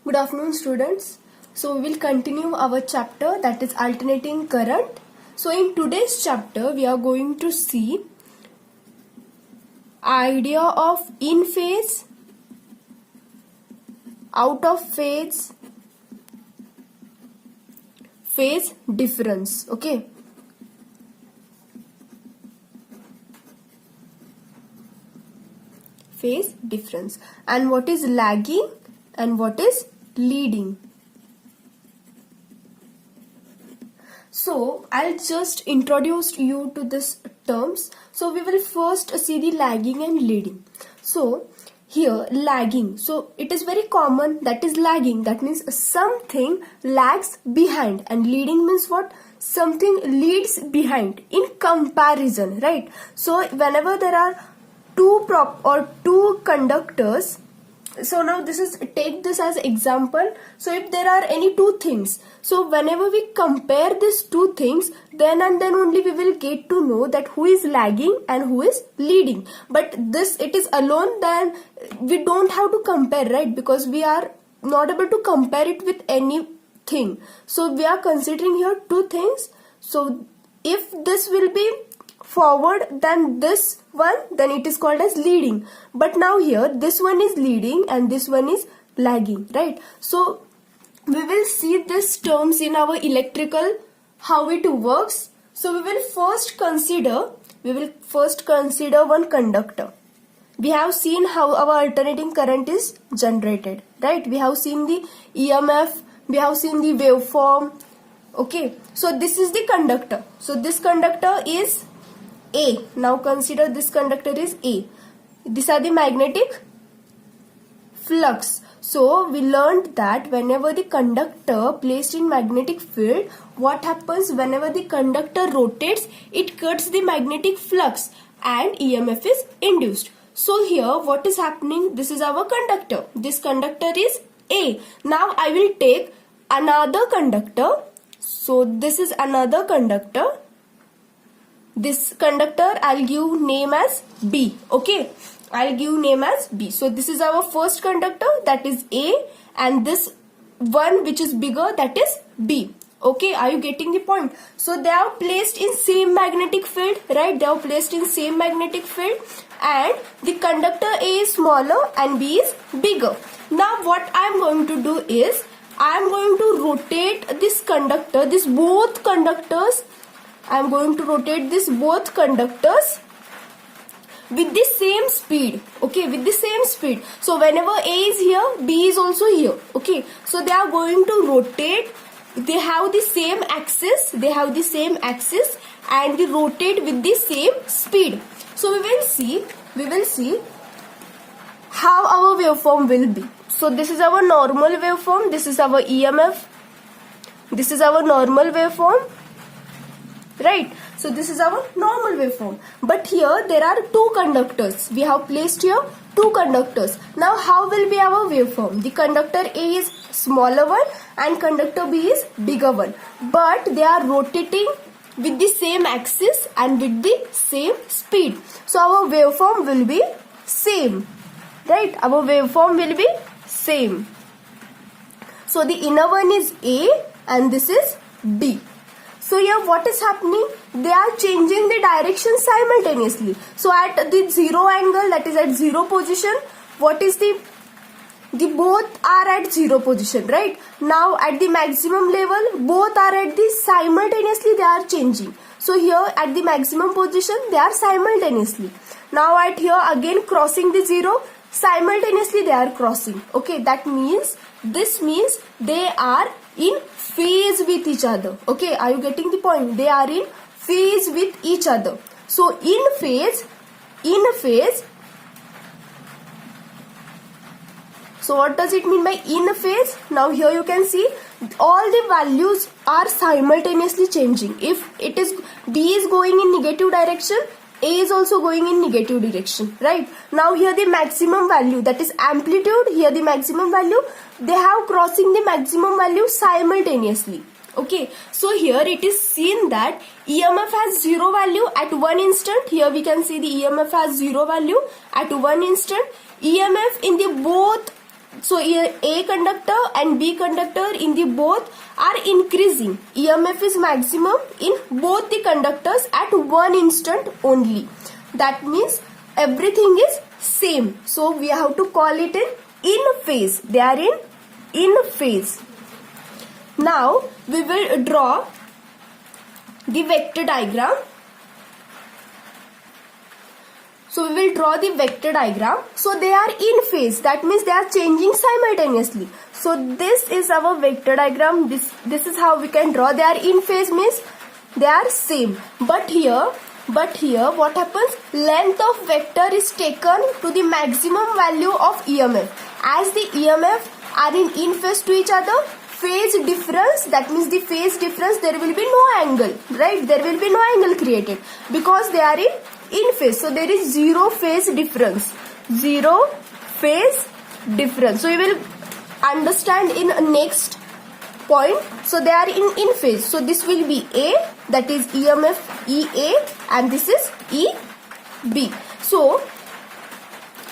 Good afternoon, students. So we will continue our chapter, that is alternating current. So in today's chapter we are going to see idea of in phase, out of phase, phase difference. Okay. Phase difference, and what is lagging and what is leading. So I'll just introduce you to this terms. So we will first see the lagging and leading. So here lagging, so it is very common, that is lagging, that means something lags behind, and leading means what? Something leads behind in comparison, right? So whenever there are two conductors, so now take this as example. So if there are any two things, so whenever we compare these two things, then and then only we will get to know that who is lagging and who is leading. But this, it is alone, then we don't have to compare, right? Because we are not able to compare it with anything. So we are considering here two things. So if this will be forward than this one, then it is called as leading. But now here this one is leading and this one is lagging, right? So we will see these terms in our electrical, how it works. So we will first consider one conductor. We have seen how our alternating current is generated, right? We have seen the EMF, we have seen the waveform. Okay, so this is the conductor. So this conductor is A. Now consider this conductor is A. These are the magnetic flux. So we learned that whenever the conductor placed in magnetic field, what happens? Whenever the conductor rotates, it cuts the magnetic flux and EMF is induced. So here what is happening? This is our conductor. This conductor is A. Now I will take another conductor. So this is another conductor. This conductor I'll give name as B. Okay, I'll give name as B. So this is our first conductor, that is A, and this one which is bigger, that is B. Okay, are you getting the point? So they are placed in same magnetic field, right? They are placed in same magnetic field, and the conductor A is smaller and B is bigger. Now what I am going to do is I am going to rotate this conductor, I am going to rotate both conductors with the same speed. Okay, with the same speed. So whenever A is here, B is also here. Okay, so they are going to rotate. They have the same axis. And they rotate with the same speed. So we will see how our waveform will be. So this is our normal waveform. This is our EMF. This is our normal waveform. Right, so this is our normal waveform, but here there are two conductors. We have placed here two conductors. Now how will be our waveform? The conductor A is smaller one and conductor B is bigger one, but they are rotating with the same axis and with the same speed. So our waveform will be same, right? Our waveform will be same. So the inner one is A and this is B. So here what is happening? They are changing the direction simultaneously. So at the zero angle, that is at zero position, what is the both are at zero position, right? Now at the maximum level, both are at the simultaneously they are changing. So here at the maximum position, they are simultaneously. Now at here again crossing the zero, simultaneously they are crossing. Okay, this means they are in phase with each other. Okay, are you getting the point? They are in phase with each other. So in phase. So what does it mean by in phase? Now here you can see all the values are simultaneously changing. If it is B is going in negative direction, A is also going in negative direction, right? Now here the maximum value, that is amplitude, here the maximum value, they have crossing the maximum value simultaneously. Okay, so here it is seen that EMF has zero value at one instant. Here we can see the EMF has zero value at one instant. EMF in the both So A conductor and B conductor in the both are increasing. EMF is maximum in both the conductors at one instant only. That means everything is same. So we have to call it in phase. They are in phase. Now we will draw the vector diagram. So we will draw the vector diagram. So they are in phase. That means they are changing simultaneously. So this is our vector diagram. This is how we can draw. They are in phase means they are same. But here what happens? Length of vector is taken to the maximum value of EMF. As the EMF are in phase to each other, phase difference, that means the phase difference, there will be no angle, right? There will be no angle created because they are in phase. So there is zero phase difference. Zero phase difference. So you will understand in next point. So they are in phase. So this will be A, that is EMF EA, and this is EB. So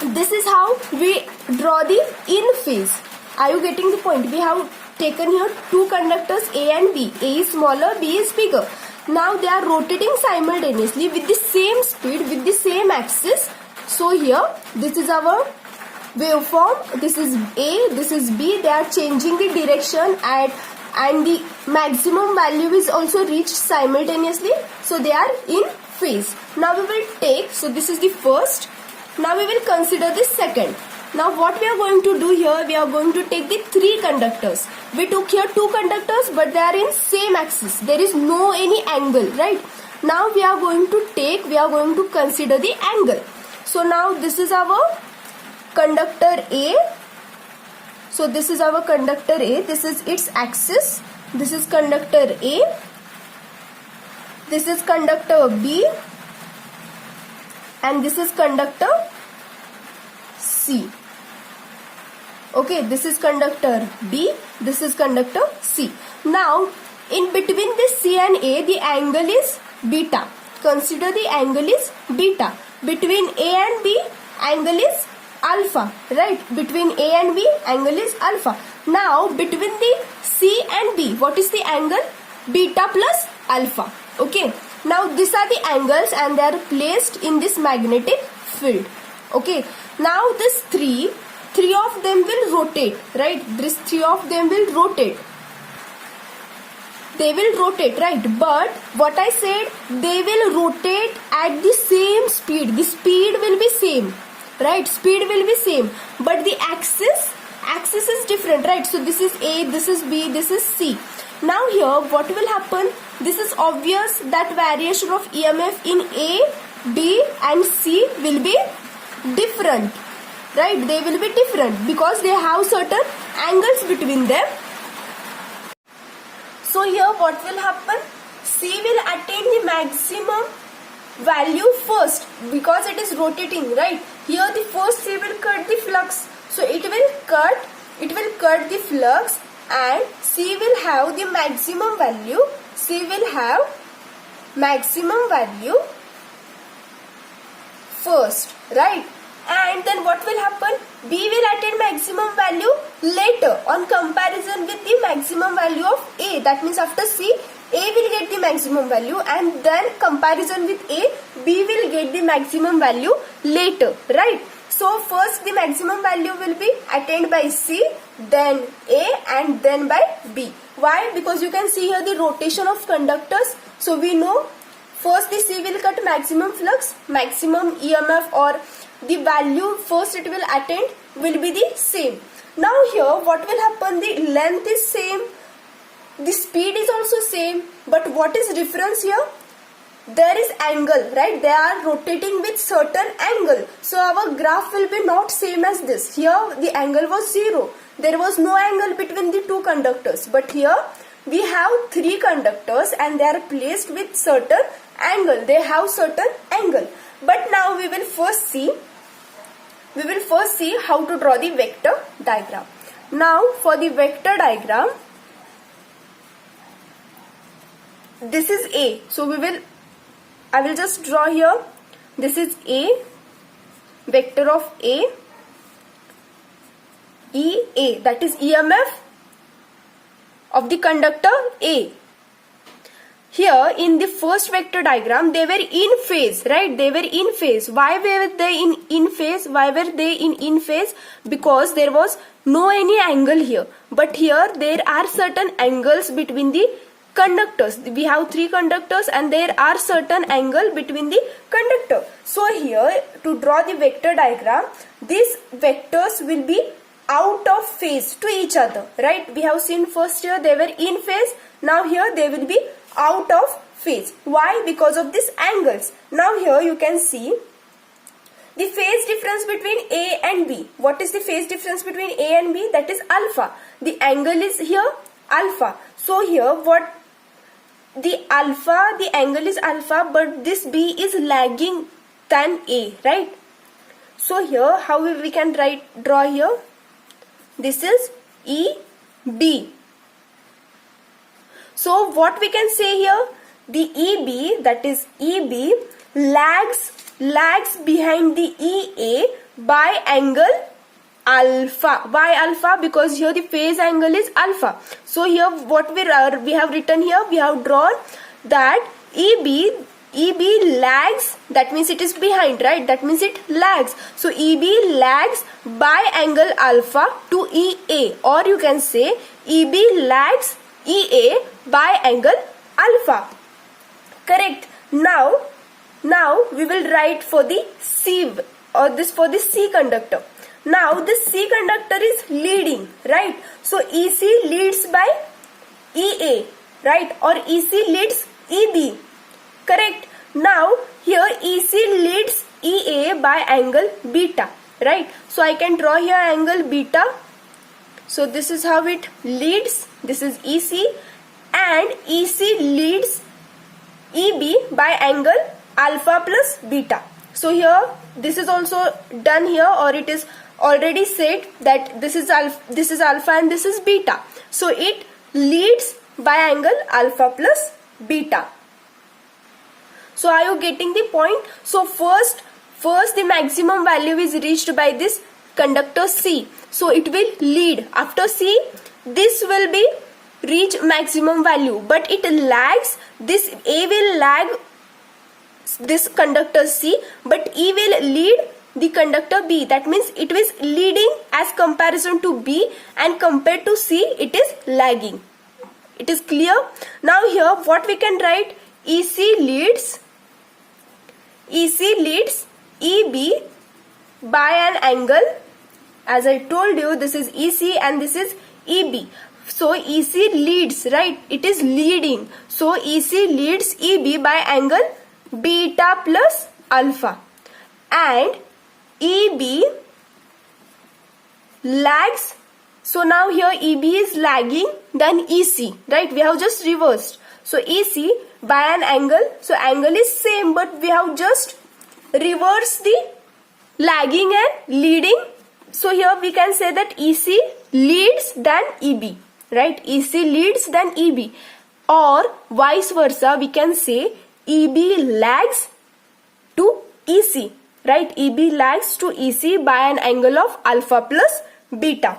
this is how we draw the in phase. Are you getting the point? We have taken here two conductors A and B. A is smaller, B is bigger. Now they are rotating simultaneously with the same speed, with the same axis. So here this is our waveform. This is A, this is B. They are changing the direction and the maximum value is also reached simultaneously. So they are in phase. Now we will take, so this is the first. Now we will consider the second. Now what we are going to do here, we are going to take the three conductors. We took here two conductors, but they are in same axis. There is no any angle, right? Now we are going to consider the angle. So now this is our conductor A. So this is our conductor A. This is its axis. This is conductor A. This is conductor B. And this is conductor C. Okay, this is conductor B, this is conductor C. Now, in between this C and A, the angle is beta. Consider the angle is beta. Between A and B, angle is alpha, right? Between A and B, angle is alpha. Now, between the C and B, what is the angle? Beta plus alpha. Okay. Now, these are the angles and they are placed in this magnetic field. Okay. Now, this three of them will rotate, right? This three of them will rotate. They will rotate, right? But what I said, they will rotate at the same speed. The speed will be same, right? Speed will be same. But the axis is different, right? So this is A, this is B, this is C. Now here, what will happen? This is obvious that variation of EMF in A, B and C will be different, right? They will be different because they have certain angles between them. So here what will happen? C will attain the maximum value first because it is rotating, right? Here the first C will cut the flux. So it will cut the flux and C will have the maximum value. C will have maximum value first, right? And then what will happen? B will attain maximum value later on comparison with the maximum value of A. That means after C, A will get the maximum value and then comparison with A, B will get the maximum value later, right? So first the maximum value will be attained by C, then A and then by B. Why? Because you can see here the rotation of conductors. So we know first the C will cut maximum flux, maximum EMF or the value first it will attain will be the same. Now here what will happen? The length is same, the speed is also same, but what is difference here? There is angle, right? They are rotating with certain angle. So our graph will be not same as this. Here the angle was 0. There was no angle between the two conductors. But here we have three conductors and they are placed with certain angle. They have certain angle. But now we will first see how to draw the vector diagram. Now for the vector diagram, this is A. So I will just draw here. This is A, vector of A. EA, that is EMF of the conductor A. Here in the first vector diagram, they were in phase, right? They were in phase. Why were they in phase? Why were they in phase? Because there was no any angle here. But here there are certain angles between the conductors. We have three conductors and there are certain angle between the conductor. So here to draw the vector diagram, these vectors will be out of phase to each other, right? We have seen first here they were in phase. Now here they will be out of phase. Why? Because of these angles. Now here you can see the phase difference between A and B. What is the phase difference between A and B? That is alpha. The angle is here alpha. So here what the angle is alpha, but this B is lagging than A, right? So here how we can draw here? This is EB. So what we can say here? The EB, that is EB, lags behind the EA by angle alpha. Why alpha? Because here the phase angle is alpha. So here what we have written here, we have drawn that EB lags, that means it is behind, right? That means it lags. So EB lags by angle alpha to EA, or you can say EB lags EA by angle alpha. Correct. Now we will write for the C, or this for the C conductor. Now this C conductor is leading, right? So EC leads by EA, right? Or EC leads EB. Correct. Now here EC leads EA by angle beta, right? So I can draw here angle beta. So this is how it leads. This is EC, and EC leads EB by angle alpha plus beta. So here this is also done here, or it is already said that this is alpha and this is beta. So it leads by angle alpha plus beta. So are you getting the point? So first the maximum value is reached by this conductor C. So it will lead. After C, this will be reach maximum value, but it lags. This A will lag this conductor C, but E will lead the conductor B. That means it is leading as comparison to B, and compared to C it is lagging. It is clear? Now here what we can write? EC leads EB by an angle. As I told you, this is EC and this is EB. So EC leads, right? It is leading. So EC leads EB by angle beta plus alpha, and EB lags. So now here EB is lagging than EC, right? We have just reversed. So EC by an angle. So angle is same, but we have just reversed the lagging and leading. So here we can say that EC leads than EB, right? EC leads than EB, or vice versa. We can say EB lags to EC, right? EB lags to EC by an angle of alpha plus beta.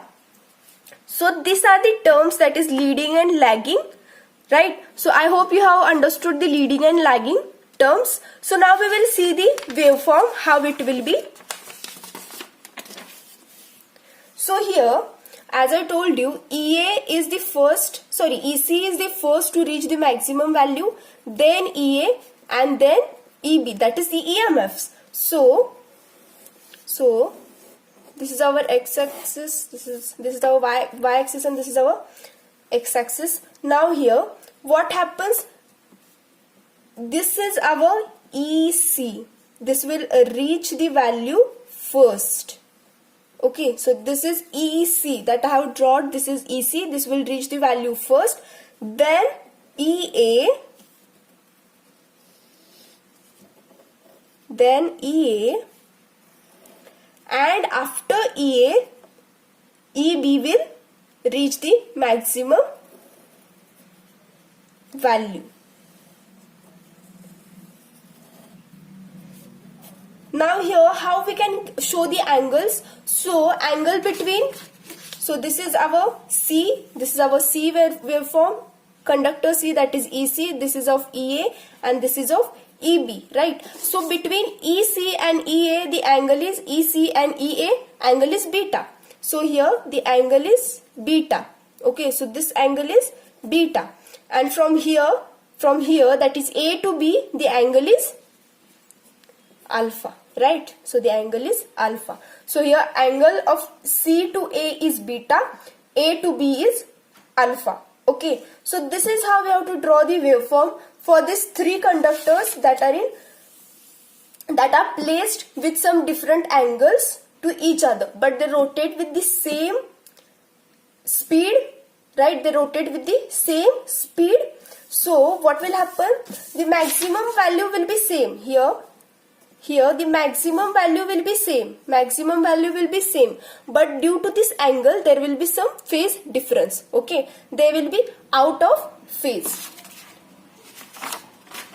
So these are the terms, that is leading and lagging, right? So I hope you have understood the leading and lagging terms. So now we will see the waveform, how it will be. So here, as I told you, EC is the first to reach the maximum value, then EA, and then EB, that is the EMFs. So this is our x-axis, this is our y-axis, and this is our x-axis. Now here what happens? This is our EC. This will reach the value first. Okay, so this is EC that I have drawn. This is EC. This will reach the value first. Then EA. Then EA. And after EA, EB will reach the maximum value. Now here how we can show the angles? So angle between So this is our C. This is our C waveform. Conductor C, that is EC. This is of EA and this is of EB, right? So between EC and EA, the angle is EC and EA, angle is beta. So here the angle is beta. Okay, so this angle is beta. And from here, that is A to B, the angle is alpha, right? So the angle is alpha. So here angle of C to A is beta, A to B is alpha. Okay, so this is how we have to draw the waveform for these three conductors that are placed with some different angles to each other, but they rotate with the same speed, right? They rotate with the same speed. So what will happen? The maximum value will be same. Here the maximum value will be same. But due to this angle, there will be some phase difference. Okay, they will be out of phase.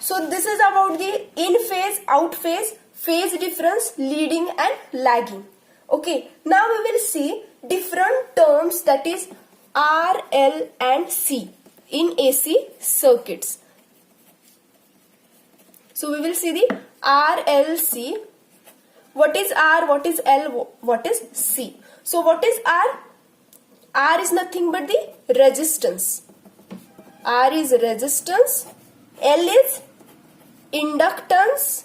So this is about the in phase, out phase, phase difference, leading and lagging. Okay, now we will see different terms, that is R, L and C in AC circuits. So we will see the R, L, C. What is R, what is L, what is C? So what is R? R is nothing but the resistance. R is resistance, L is inductance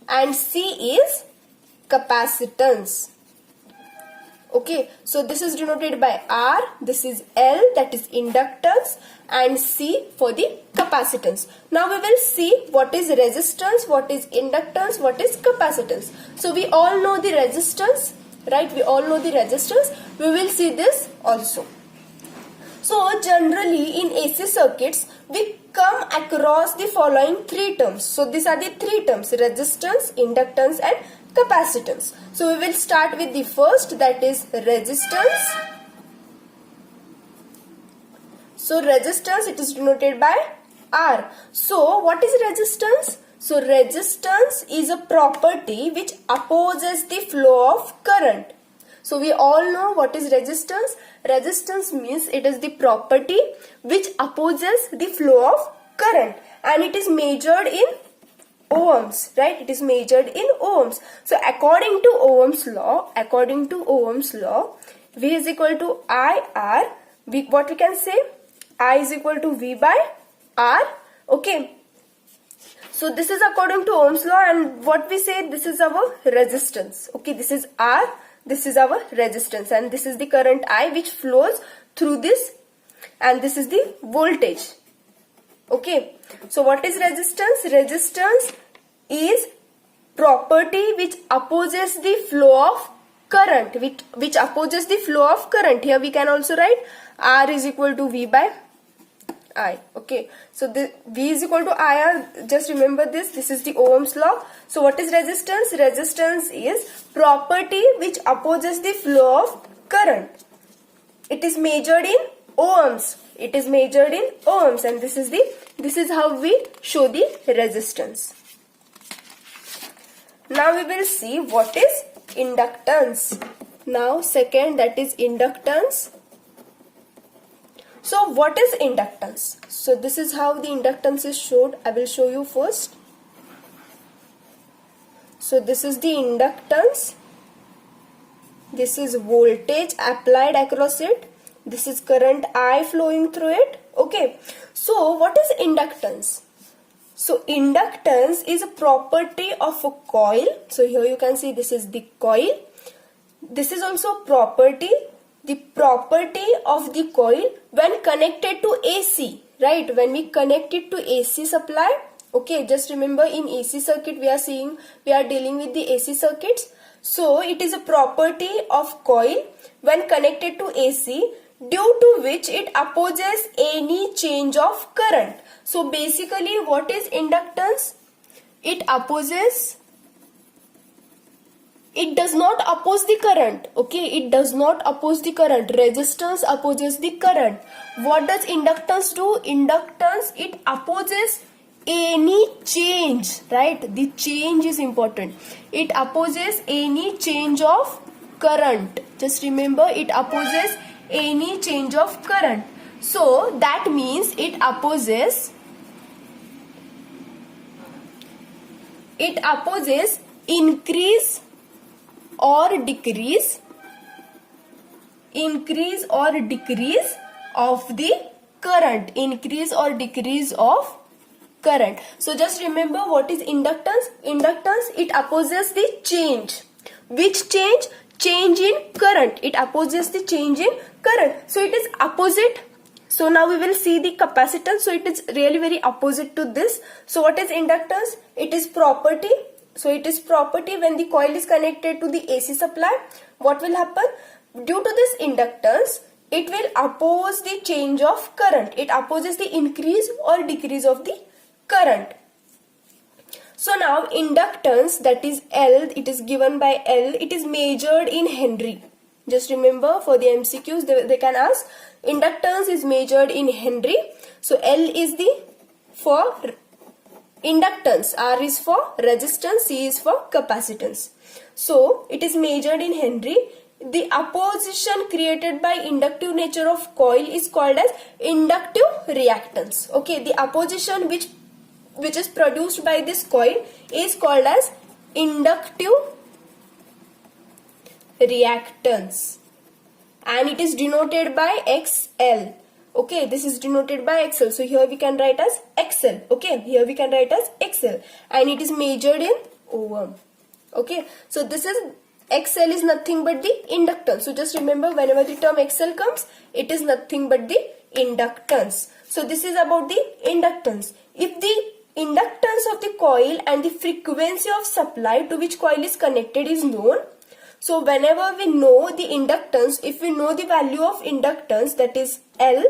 and C is capacitance. Okay, so this is denoted by R, this is L, that is inductance, and C for the capacitance. Now we will see what is resistance, what is inductance, what is capacitance. So we all know the resistance, right? We all know the resistance. We will see this also. So generally in AC circuits, we come across the following three terms. So these are the three terms: resistance, inductance and capacitance. So we will start with the first, that is resistance. So resistance, it is denoted by R. So what is resistance? So resistance is a property which opposes the flow of current. So we all know what is resistance. Resistance means it is the property which opposes the flow of current, and it is measured in ohms, right? It is measured in ohms. So according to Ohm's law, V is equal to IR. What we can say? I is equal to V by R. Okay. So this is according to Ohm's law, and what we say, this is our resistance. Okay, this is R, this is our resistance, and this is the current I which flows through this, and this is the voltage. Okay, so what is resistance? Resistance is property which opposes the flow of current, which opposes the flow of current. Here we can also write R is equal to V by I. Okay, so the V is equal to IR. Just remember this. This is the Ohm's law. So what is resistance? Resistance is property which opposes the flow of current. It is measured in ohms. It is measured in ohms, and this is how we show the resistance. Now we will see what is inductance. Now second, that is inductance. So what is inductance? So this is how the inductance is showed. I will show you first. So this is the inductance. This is voltage applied across it. This is current I flowing through it. Okay. So what is inductance? So inductance is a property of a coil. So here you can see this is the coil. This is also property. The property of the coil when connected to AC, right? When we connect it to AC supply. Okay, just remember in AC circuit we are dealing with the AC circuits. So it is a property of coil when connected to AC, due to which it opposes any change of current. So basically what is inductance? It does not oppose the current. Okay, it does not oppose the current. Resistance opposes the current. What does inductance do? Inductance, it opposes any change, right? The change is important. It opposes any change of current. Just remember, it opposes any change of current. So that means it opposes increase or decrease of the current. Increase or decrease of current. So just remember, what is inductance? Inductance, it opposes the change. Which change? Change in current. It opposes the change in current. So it is opposite. So now we will see the capacitance. So it is really very opposite to this. So what is inductance? It is property. So it is property when the coil is connected to the AC supply. What will happen? Due to this inductance, it will oppose the change of current. It opposes the increase or decrease of the current. So now inductance, that is L, it is given by L, it is measured in Henry. Just remember, for the MCQs they can ask, inductance is measured in Henry. So L is the for inductance, R is for resistance, C is for capacitance. So it is measured in Henry. The opposition created by inductive nature of coil is called as inductive reactance. Okay, the opposition which is produced by this coil is called as inductive reactance, and it is denoted by XL. Okay, this is denoted by XL. So here we can write as XL. Okay, here we can write as XL, and it is measured in ohm. Okay, so this is XL is nothing but the inductance. So just remember, whenever the term XL comes, it is nothing but the inductance. So this is about the inductance. If the inductance of the coil and the frequency of supply to which coil is connected is known, so whenever we know the inductance, if we know the value of inductance, that is L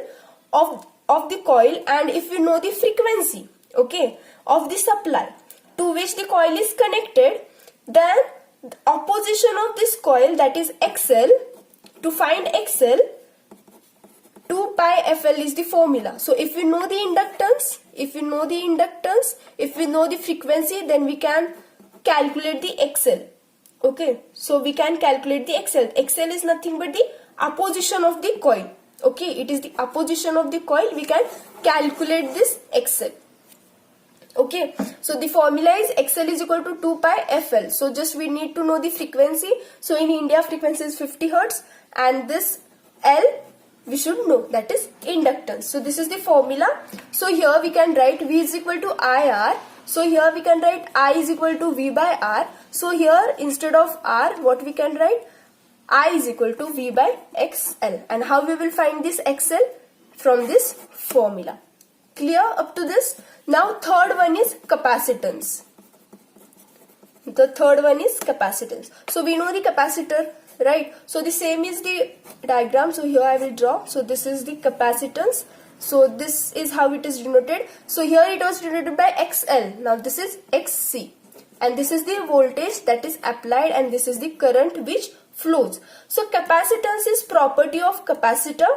of the coil, and if we know the frequency, okay, of the supply to which the coil is connected, then the opposition of this coil, that is XL, to find XL, 2 pi FL is the formula. So if we know the inductance, if we know the frequency, then we can calculate the XL. Okay, so we can calculate the XL. XL is nothing but the opposition of the coil. Okay, it is the opposition of the coil. We can calculate this XL. Okay, so the formula is XL is equal to 2 pi FL. So just we need to know the frequency. So in India, frequency is 50 Hertz, and this L we should know, that is inductance. So this is the formula. So here we can write V is equal to IR. So here we can write I is equal to V by R. So here instead of R, what we can write? I is equal to V by XL. And how we will find this XL? From this formula. Clear up to this? Now third one is capacitance. The third one is capacitance. So we know the capacitor, right? So the same is the diagram. So here I will draw. So this is the capacitance. So this is how it is denoted. So here it was denoted by XL. Now this is XC. And this is the voltage that is applied, and this is the current which flows. So capacitance is property of capacitor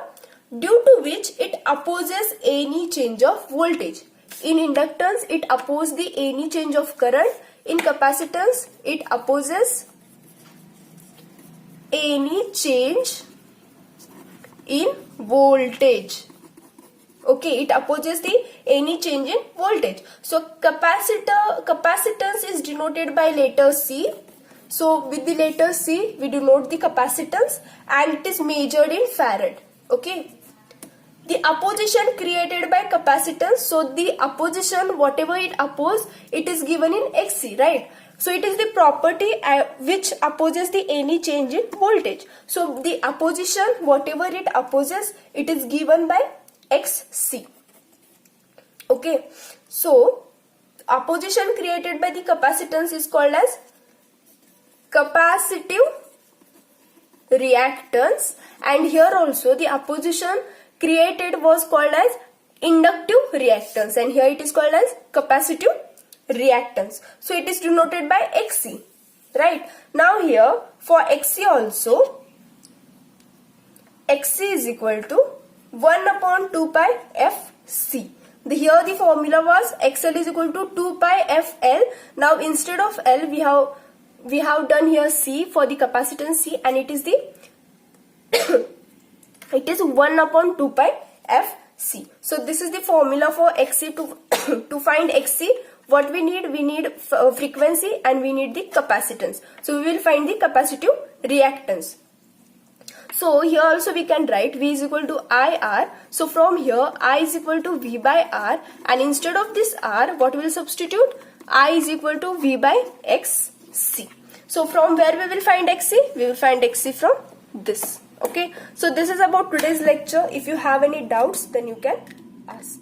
due to which it opposes any change of voltage. In inductance, it opposes the any change of current. In capacitance, it opposes any change in voltage. Okay, it opposes the any change in voltage. So capacitance is denoted by letter C. So with the letter C, we denote the capacitance, and it is measured in farad. Okay. The opposition created by capacitance, so the opposition, whatever it opposes, it is given in XC, right? So it is the property which opposes the any change in voltage. So the opposition, whatever it opposes, it is given by XC. Okay, so opposition created by the capacitance is called as capacitive reactance, and here also the opposition created was called as inductive reactance, and here it is called as capacitive reactance. So it is denoted by XC, right? Now here for XC also, XC is equal to 1 upon 2 pi FC. Here the formula was XL is equal to 2 pi FL. Now instead of L, we have we have done here C for the capacitance C, and it is the it is 1 upon 2 pi Fc. So this is the formula for Xc. To find Xc, what we need frequency and we need the capacitance. So we will find the capacitive reactance. So here also we can write V is equal to IR. So from here I is equal to V by R, and instead of this R, what we will substitute? I is equal to V by Xc. So from where we will find Xc? We will find Xc from this. Okay. So this is about today's lecture. If you have any doubts, then you can ask.